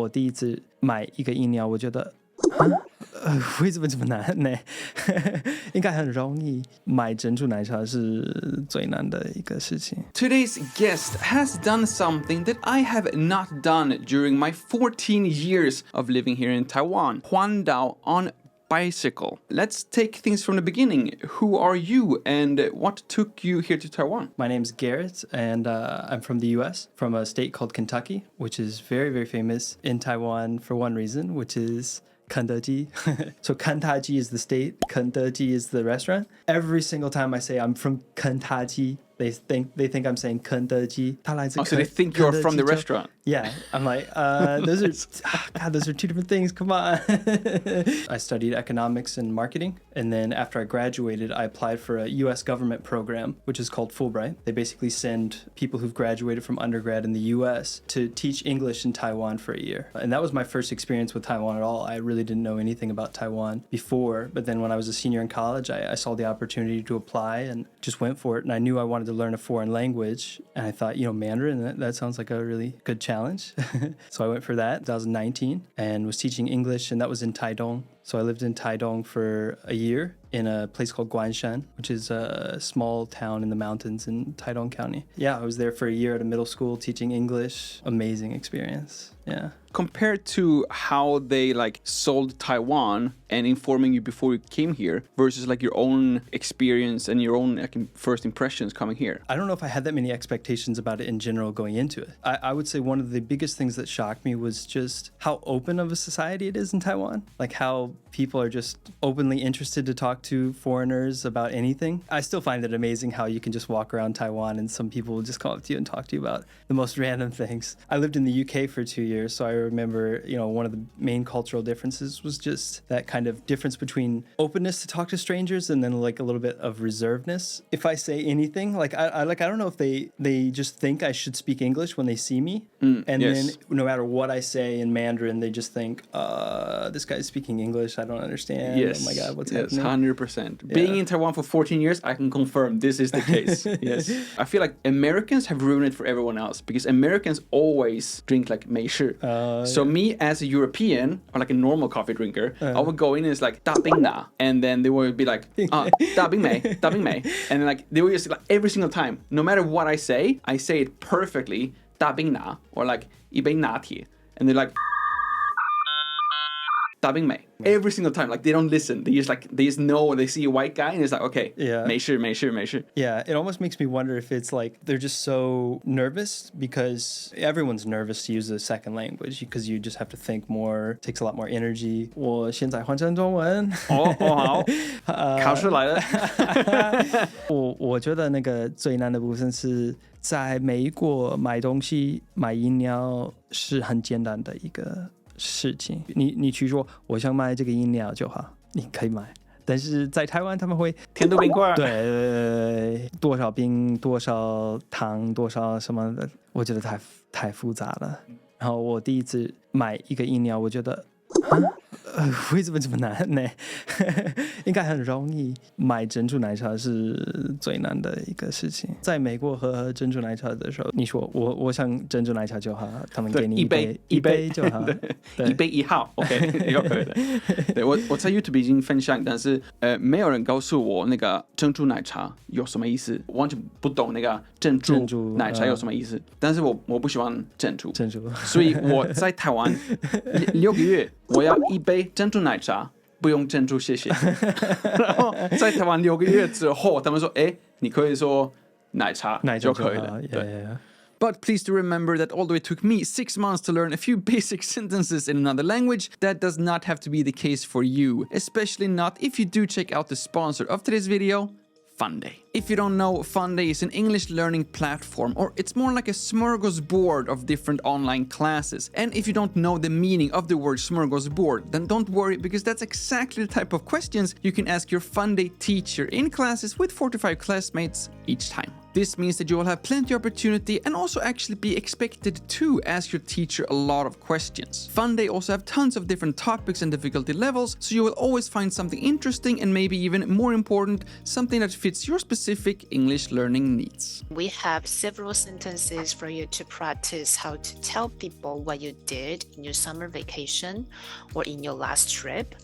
我第一次买一个饮料，我觉得为什么这么难呢？应该很容易，买珍珠奶茶是最难的一个事情。 Today's guest has done something that I have not done during my 14 years of living here in Taiwan. FUNDAY on bicycle. Let's take things from the beginning. Who are you and what took you here to Taiwan? My name's Garrett, and I'm from the U.S., from a state called Kentucky, which is very, very famous in Taiwan for one reason, which is肯德基. So Kentucky is the state, 肯德基 is the restaurant. Every single time I say I'm from Kentucky, they think I'm saying 肯德基. So they think you're from the restaurant. Yeah, I'm like, those are two different things. Come on. I studied economics and marketing, and then after I graduated, I applied for a U.S. government program, which is called Fulbright. They basically send people who've graduated from undergrad in the U.S. to teach English in Taiwan for a year. And that was my first experience with Taiwan at all. I really didn't know anything about Taiwan before, but then when I was a senior in college, I saw the opportunity to apply and just went for it. And I knew I wanted to learn a foreign language, and I thought, Mandarin, that sounds like a really good challenge. So I went for that in 2019 and was teaching English, and that was in Taitung. So I lived in Taitung for a year in a place called Guanshan, which is a small town in the mountains in Taitung County. Yeah, I was there for a year at a middle school teaching English. Amazing experience. Yeah. Compared to how they sold Taiwan and informing you before you came here versus your own experience and your own first impressions coming here. I don't know if I had that many expectations about it in general going into it. I would say one of the biggest things that shocked me was just how open of a society it is in Taiwan. How people are just openly interested to talk to foreigners about anything. I still find it amazing how you can just walk around Taiwan and some people will just come up to you and talk to you about the most random things. I lived in the UK for 2 years, so I remember, one of the main cultural differences was just that kind of difference between openness to talk to strangers and then a little bit of reservedness. If I say anything, I don't know if they just think I should speak English when they see me. And yes. Then no matter what I say in Mandarin, they just think, this guy's speaking English. I don't understand. Yes. Oh my God, what's happening? 100%. Yeah. Being in Taiwan for 14 years, I can confirm this is the case. Yes. I feel like Americans have ruined it for everyone else because Americans always drink美式. So me as a European or a normal coffee drinker, I would go in and it's大冰拿, and then they would be大冰美, and then they would just every single time, no matter what I say it perfectly, 大冰拿 or 一杯拿铁, and they're every single time. They don't listen. They just know. They see a white guy and it's okay. Yeah. 没事. Yeah, it almost makes me wonder if it's they're just so nervous because everyone's nervous to use a second language because you just have to think more. It takes a lot more energy. 我现在换成中文。好，考试来了。我觉得最难的部分是在美国买东西买饮料是很简单的一个事情，你去说我想买这个饮料就好，你可以买。但是在台湾他们会甜度冰块，对，多少冰多少糖多少什么的，我觉得太复杂了。然后我第一次买一个饮料，我觉得为什么这么难呢？应该很容易，买珍珠奶茶是最难的一个事情。在美国喝珍珠奶茶的时候，你说我想珍珠奶茶就好，他们给你一杯就好，对，一杯1号 ，OK， 又可以的。对，我在 YouTube 已经分享，但是没有人告诉我珍珠奶茶有什么意思，完全不懂珍珠奶茶有什么意思。但是我不喜欢珍珠，所以我在台湾6个月，我要一杯珍珠奶茶，不用珍珠，谢谢。然后在台湾6个月之后，他们说，你可以说奶茶就可以了。Yeah. But please do remember that although it took me 6 months to learn a few basic sentences in another language, that does not have to be the case for you, especially not if you do check out the sponsor of today's video, FUNDAY. If you don't know, FUNDAY is an English learning platform, or it's more like a smorgasbord of different online classes. And if you don't know the meaning of the word smorgasbord, then don't worry, because that's exactly the type of questions you can ask your FUNDAY teacher in classes with 4 to 5 classmates each time. This means that you will have plenty of opportunity and also actually be expected to ask your teacher a lot of questions. FUNDAY also have tons of different topics and difficulty levels, so you will always find something interesting and maybe even more important, something that fits your specific English learning needs. We have several sentences for you to practice how to tell people what you did in your summer vacation or in your last trip.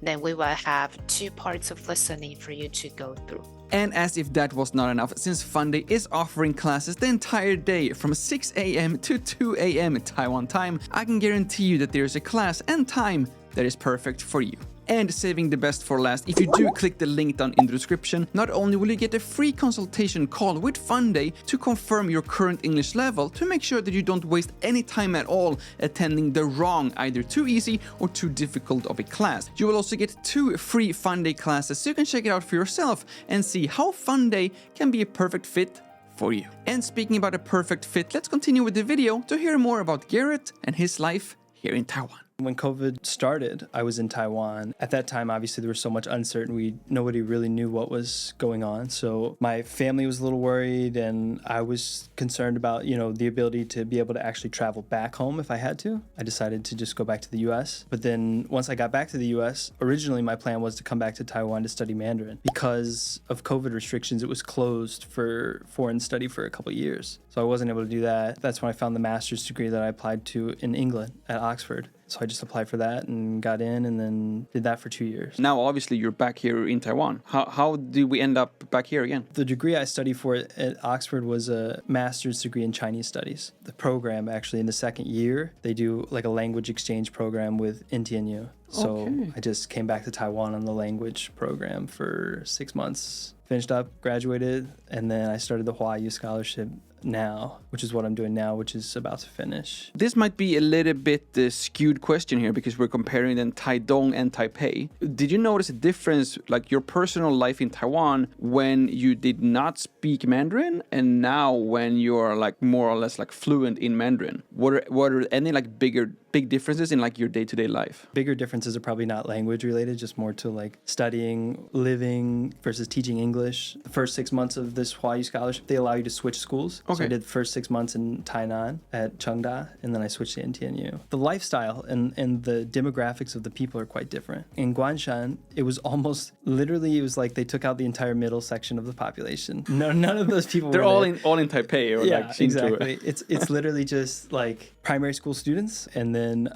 Then we will have 2 parts of listening for you to go through. And as if that was not enough, since FUNDAY is offering classes the entire day from 6 a.m. to 2 a.m. Taiwan time, I can guarantee you that there's a class and time that is perfect for you. And saving the best for last, if you do click the link down in the description, not only will you get a free consultation call with FUNDAY to confirm your current English level to make sure that you don't waste any time at all attending the wrong, either too easy or too difficult of a class. You will also get 2 free FUNDAY classes so you can check it out for yourself and see how FUNDAY can be a perfect fit for you. And speaking about a perfect fit, let's continue with the video to hear more about Garrett and his life here in Taiwan. When COVID started, I was in Taiwan. At that time, obviously, there was so much uncertainty. Nobody really knew what was going on. So my family was a little worried, and I was concerned about, the ability to be able to actually travel back home if I had to. I decided to just go back to the U.S. But then once I got back to the U.S., originally my plan was to come back to Taiwan to study Mandarin. Because of COVID restrictions, it was closed for foreign study for a couple of years. So I wasn't able to do that. That's when I found the master's degree that I applied to in England at Oxford. So I just applied for that and got in and then did that for 2 years. Now, obviously, you're back here in Taiwan. How did we end up back here again? The degree I studied for at Oxford was a master's degree in Chinese studies. The program, actually, in the second year, they do like a language exchange program with NTNU. So I just came back to Taiwan on the language program for 6 months, finished up, graduated, and then I started the Hua-Yu Scholarship now, which is what I'm doing now, which is about to finish. This might be a little bit skewed question here because we're comparing then Taitung and Taipei. Did you notice a difference, like your personal life in Taiwan when you did not speak Mandarin and now when you're like more or less like fluent in Mandarin? What are any like big differences in like your day-to-day life? Bigger differences are probably not language related, just more to like studying, living versus teaching English. The first 6 months of this Hua-Yu Scholarship, they allow you to switch schools. So I did the first 6 months in Tainan at Chengda, and then I switched to NTNU. The lifestyle and the demographics of the people are quite different. In Guanshan, it was almost literally, it was like they took out the entire middle section of the population. No, none of those people They're were all there. in Taipei or Yeah, like exactly. It's literally just like primary school students and then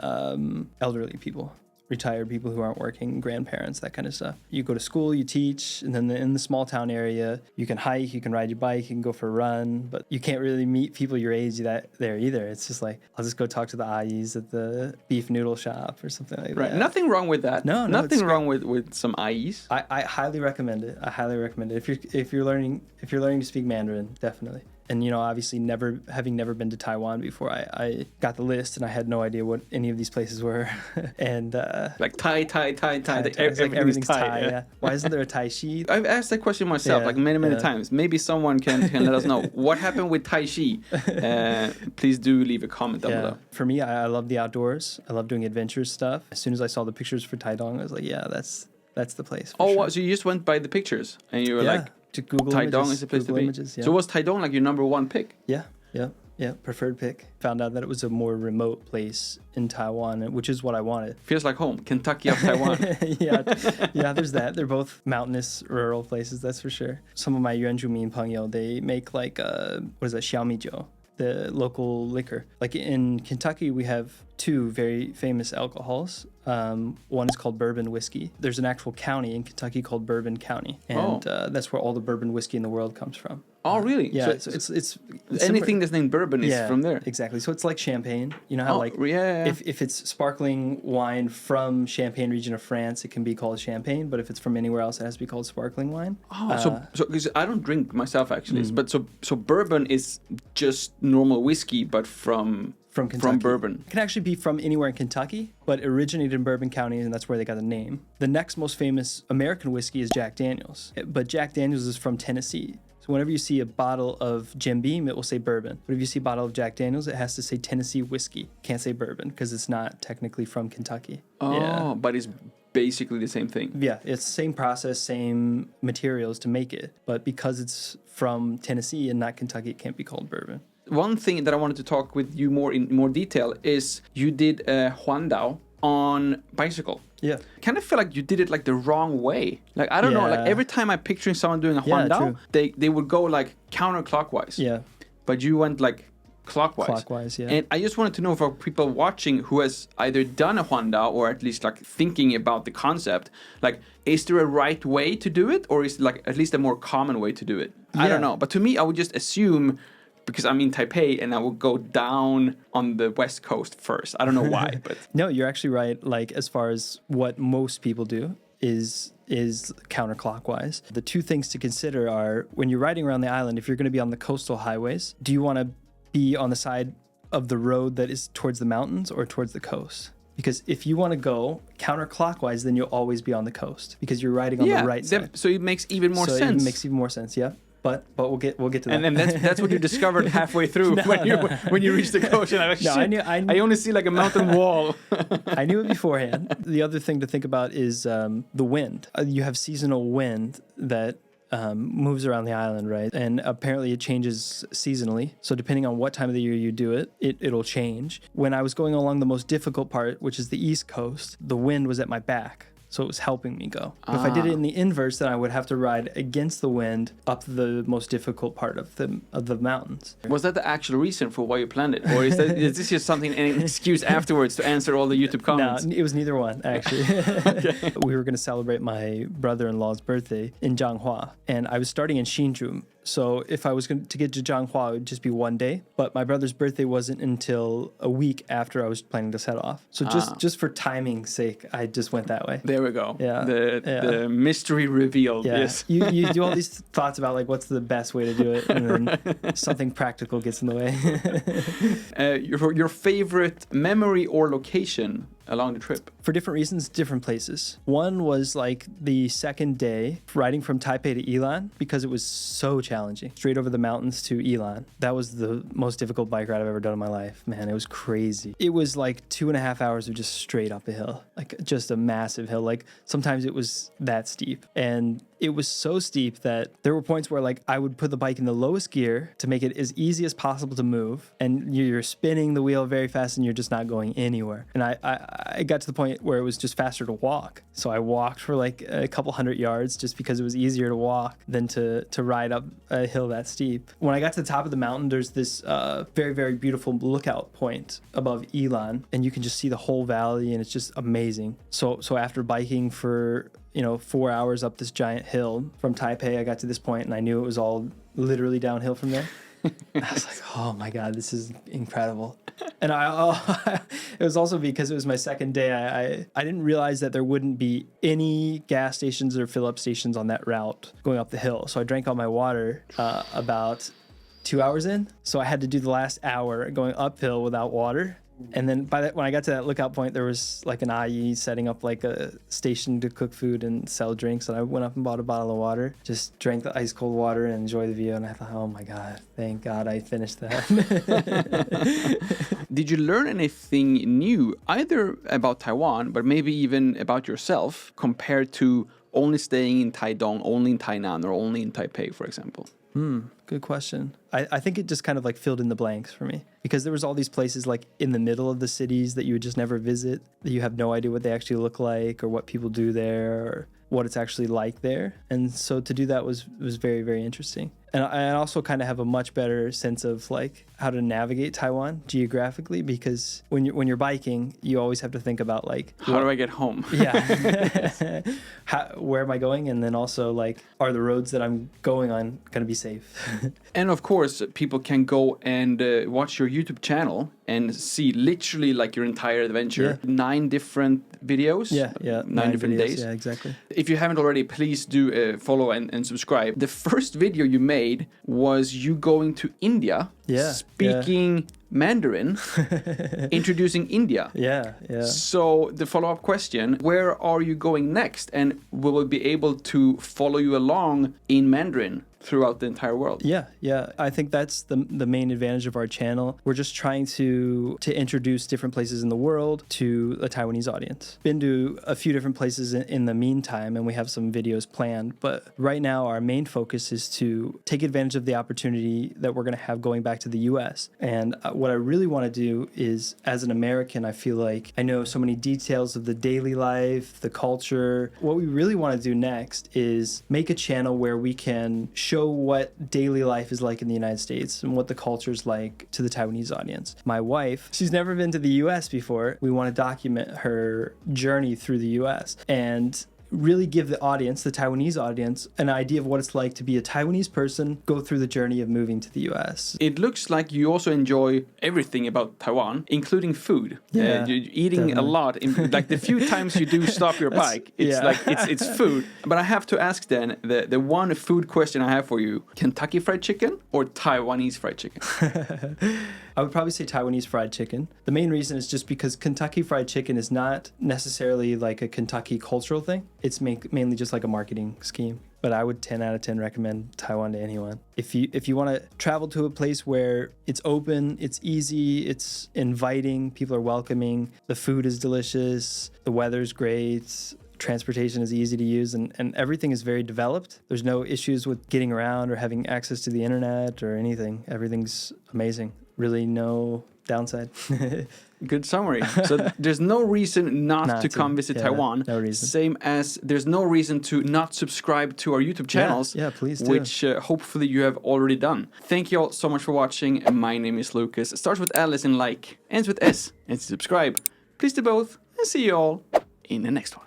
elderly people. Retired people who aren't working, grandparents, that kind of stuff. You go to school, you teach, and then in the small town area, you can hike, you can ride your bike, you can go for a run, but you can't really meet people your age there either. It's just like, I'll just go talk to the ayis at the beef noodle shop or something like that. Nothing wrong with that. No, nothing wrong with some ayis. I highly recommend it. I highly recommend it. If you're learning to speak Mandarin, definitely. And, obviously having never been to Taiwan before, I got the list and I had no idea what any of these places were. And like Thai. Everything's Thai. Yeah. Why isn't there a Tai Chi? I've asked that question myself many times. Maybe someone can let us know what happened with Tai Chi. Please do leave a comment down below. For me, I love the outdoors. I love doing adventure stuff. As soon as I saw the pictures for Taitung, I was like, yeah, that's the place. Sure. So you just went by the pictures and you were like, to Google Taitung is the place Google to be. Images, So was Taitung like your number one pick? Yeah, preferred pick. Found out that it was a more remote place in Taiwan, which is what I wanted. Feels like home, Kentucky of Taiwan. yeah, there's that. They're both mountainous, rural places, that's for sure. Some of my Yuanzhumin Pengyo, they make like, Xiaomijiu, the local liquor. Like in Kentucky, we have 2 very famous alcohols. One is called bourbon whiskey. There's an actual county in Kentucky called Bourbon County, and that's where all the bourbon whiskey in the world comes from. Oh, really? Yeah, so it's anything that's named bourbon is from there. Exactly. So it's like champagne. You know how if it's sparkling wine from Champagne region of France, it can be called champagne, but if it's from anywhere else, it has to be called sparkling wine. So because I don't drink myself actually, but so bourbon is just normal whiskey, but from Kentucky. From bourbon. It can actually be from anywhere in Kentucky, but originated in Bourbon County, and that's where they got the name. The next most famous American whiskey is Jack Daniels, but Jack Daniels is from Tennessee. So whenever you see a bottle of Jim Beam, it will say bourbon. But if you see a bottle of Jack Daniels, it has to say Tennessee whiskey. Can't say bourbon because it's not technically from Kentucky. But it's basically the same thing. Yeah, it's same process, same materials to make it. But because it's from Tennessee and not Kentucky, it can't be called bourbon. One thing that I wanted to talk with you in more detail is you did a Huandao on bicycle. Yeah. Kind of feel like you did it like the wrong way. Like, I don't know, like every time I'm picturing someone doing a Huandao, they would go like counterclockwise. Yeah. But you went like clockwise. Clockwise, yeah. And I just wanted to know for people watching who has either done a Huandao or at least like thinking about the concept, like, is there a right way to do it, or is it like at least a more common way to do it? I don't know. But to me, I would just assume, because I'm in Taipei, and I would go down on the west coast first. I don't know why, but no, you're actually right. Like, as far as what most people do is counterclockwise. The two things to consider are, when you're riding around the island, if you're going to be on the coastal highways, do you want to be on the side of the road that is towards the mountains or towards the coast? Because if you want to go counterclockwise, then you'll always be on the coast because you're riding on the right side. So it makes even more sense. It makes even more sense, yeah. But we'll get to that. And then that's what you discovered halfway through when you reach the coast. And I'm like, shit, I only see like a mountain wall. I knew it beforehand. The other thing to think about is the wind. You have seasonal wind that moves around the island, right? And apparently it changes seasonally. So depending on what time of the year you do it, it'll change. When I was going along the most difficult part, which is the East Coast, the wind was at my back. So it was helping me go. If I did it in the inverse, then I would have to ride against the wind up the most difficult part of the mountains. Was that the actual reason for why you planned it? Or is this just something, an excuse afterwards to answer all the YouTube comments? No, it was neither one, actually. We were going to celebrate my brother-in-law's birthday in Zhanghua, and I was starting in Hsinchu. So if I was going to get to Zhanghua, it would just be one day. But my brother's birthday wasn't until a week after I was planning to set off. So just for timing's sake, I just went that way. There we go. Yeah. The mystery revealed. Yeah. Yes. You do all these thoughts about like what's the best way to do it, and then something practical gets in the way. Your favorite memory or location along the trip? For different reasons, different places. One was like the second day riding from Taipei to Yilan, because it was so challenging. Straight over the mountains to Yilan. That was the most difficult bike ride I've ever done in my life. Man, it was crazy. It was like 2.5 hours of just straight up a hill, like just a massive hill. Like sometimes it was that steep, and it was so steep that there were points where like I would put the bike in the lowest gear to make it as easy as possible to move, and you're spinning the wheel very fast and you're just not going anywhere. And I got to the point where it was just faster to walk. So I walked for like a couple hundred yards just because it was easier to walk than to ride up a hill that steep. When I got to the top of the mountain, there's this very, very beautiful lookout point above Yilan, and you can just see the whole valley, and it's just amazing. So after biking for 4 hours up this giant hill from Taipei, I got to this point and I knew it was all literally downhill from there. I was like, oh my God, this is incredible. And it was also because it was my second day. I didn't realize that there wouldn't be any gas stations or fill-up stations on that route going up the hill. So I drank all my water about 2 hours in. So I had to do the last hour going uphill without water. And then when I got to that lookout point, there was like an ayi setting up like a station to cook food and sell drinks. And I went up and bought a bottle of water, just drank the ice cold water and enjoyed the view. And I thought, oh my God, thank God I finished that. Did you learn anything new, either about Taiwan, but maybe even about yourself, compared to only staying in Taitung, only in Tainan, or only in Taipei, for example? Good question. I think it just kind of like filled in the blanks for me, because there was all these places like in the middle of the cities that you would just never visit, that you have no idea what they actually look like or what people do there or what it's actually like there. And so to do that was very, very interesting. And I also kind of have a much better sense of like how to navigate Taiwan geographically, because when you're biking, you always have to think about like, how do I get home? Yeah. Where am I going? And then also like, are the roads that I'm going on going to be safe? And of course, people can go and watch your YouTube channel and see literally like your entire adventure. Yeah. 9 different videos. Yeah. 9 different videos. days. Yeah, exactly. If you haven't already, please do follow and subscribe. The first video you made was you going to India, speaking Mandarin, introducing India. Yeah. So the follow-up question, where are you going next? And will we be able to follow you along in Mandarin? throughout the entire world. Yeah. I think that's the main advantage of our channel. We're just trying to introduce different places in the world to a Taiwanese audience. Been to a few different places in the meantime, and we have some videos planned. But right now, our main focus is to take advantage of the opportunity that we're going to have going back to the U.S. And what I really want to do is, as an American, I feel like I know so many details of the daily life, the culture. What we really want to do next is make a channel where we can show what daily life is like in the United States and what the culture is like to the Taiwanese audience. My wife, she's never been to the U.S. before. We want to document her journey through the U.S. and really give the audience, the Taiwanese audience, an idea of what it's like to be a Taiwanese person go through the journey of moving to the U.S. It looks like you also enjoy everything about Taiwan, including food. Yeah, you're eating definitely. a lot. Like the few times you do stop your bike, it's yeah. like it's food. But I have to ask then, the one food question I have for you, Kentucky Fried Chicken or Taiwanese fried chicken? I would probably say Taiwanese fried chicken. The main reason is just because Kentucky Fried Chicken is not necessarily like a Kentucky cultural thing. It's mainly just like a marketing scheme. But I would 10 out of 10 recommend Taiwan to anyone. If you want to travel to a place where it's open, it's easy, it's inviting, people are welcoming, the food is delicious, the weather's great, transportation is easy to use, and everything is very developed. There's no issues with getting around or having access to the internet or anything. Everything's amazing. Really no downside. Good summary. So there's no reason not to come visit Taiwan. No reason. Same as there's no reason to not subscribe to our YouTube channels. Yeah, please do. Which hopefully you have already done. Thank you all so much for watching. My name is Lukas. It starts with L as in like, ends with S and subscribe. Please do both, and see you all in the next one.